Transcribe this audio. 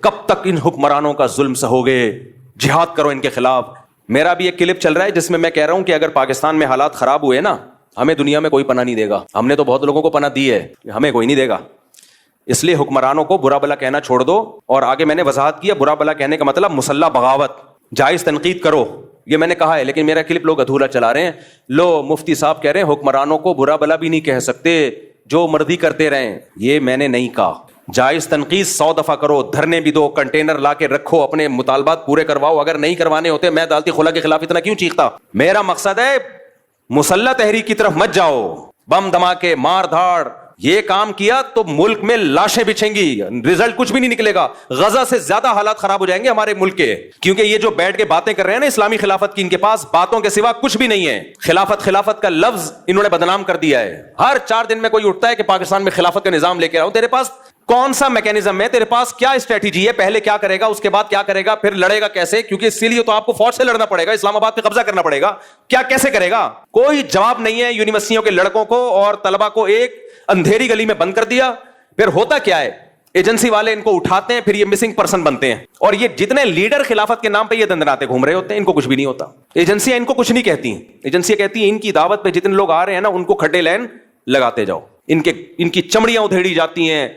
کب تک ان حکمرانوں کا ظلم سہوگے, جہاد کرو ان کے خلاف. میرا بھی ایک کلپ چل رہا ہے جس میں میں کہہ رہا ہوں کہ اگر پاکستان میں حالات خراب ہوئے نا, ہمیں دنیا میں کوئی پناہ نہیں دے گا. ہم نے تو بہت لوگوں کو پناہ دی ہے, ہمیں کوئی نہیں دے گا. اس لیے حکمرانوں کو برا بلا کہنا چھوڑ دو. اور آگے میں نے وضاحت کیا, برا بلا کہنے کا مطلب مسلح بغاوت, جائز تنقید کرو, یہ میں نے کہا ہے. لیکن میرا کلپ لوگ ادھورا چلا رہے ہیں. لو مفتی صاحب کہہ رہے ہیں حکمرانوں کو برا بلا بھی نہیں کہہ سکتے, جو مرضی کرتے رہیں. یہ میں نے نہیں کہا. جائز تنقید 100 دفعہ کرو, دھرنے بھی دو, کنٹینر لا کے رکھو, اپنے مطالبات پورے کرواؤ. اگر نہیں کروانے ہوتے میں عدالتی خلا کے خلاف اتنا کیوں چیختا. میرا مقصد ہے مسلح تحریک کی طرف مت جاؤ. بم دھماکے, مار دھاڑ, یہ کام کیا تو ملک میں لاشیں بچھیں گی, رزلٹ کچھ بھی نہیں نکلے گا. غزہ سے زیادہ حالات خراب ہو جائیں گے ہمارے ملک کے, کیونکہ یہ جو بیٹھ کے باتیں کر رہے ہیں نا اسلامی خلافت کی, ان کے پاس باتوں کے سوا کچھ بھی نہیں ہے. خلافت کا لفظ انہوں نے بدنام کر دیا ہے. ہر 4 دن میں کوئی اٹھتا ہے کہ پاکستان میں خلافت کا نظام لے کے آؤ. تیرے پاس کون سا میکینزم ہے, تیرے پاس کیا اسٹریٹجی ہے, پہلے کیا کرے گا, اس کے بعد کیا کرے گا, پھر لڑے گا کیسے؟ کیونکہ اس لیے تو آپ کو فوج سے لڑنا پڑے گا, اسلام آباد پہ قبضہ کرنا پڑے گا. کیا کیسے کرے گا؟ کوئی جواب نہیں ہے. یونیورسٹیوں کے لڑکوں کو اور طلبہ کو ایک اندھیری گلی میں بند کر دیا. پھر ہوتا کیا ہے, ایجنسی والے ان کو اٹھاتے ہیں, پھر یہ مسنگ پرسن بنتے ہیں. اور یہ جتنے لیڈر خلافت کے نام پہ یہ دندناتے گھوم رہے ہوتے ہیں, ان کو کچھ بھی نہیں ہوتا. ایجنسیاں ان کو کچھ نہیں کہتی. ایجنسیاں کہتی ہیں ان کی دعوت پہ جتنے لوگ آ رہے ہیں نا ان کو کھڈے لین لگاتے جاؤ, ان کی چمڑیاں ادھیڑی جاتی ہیں,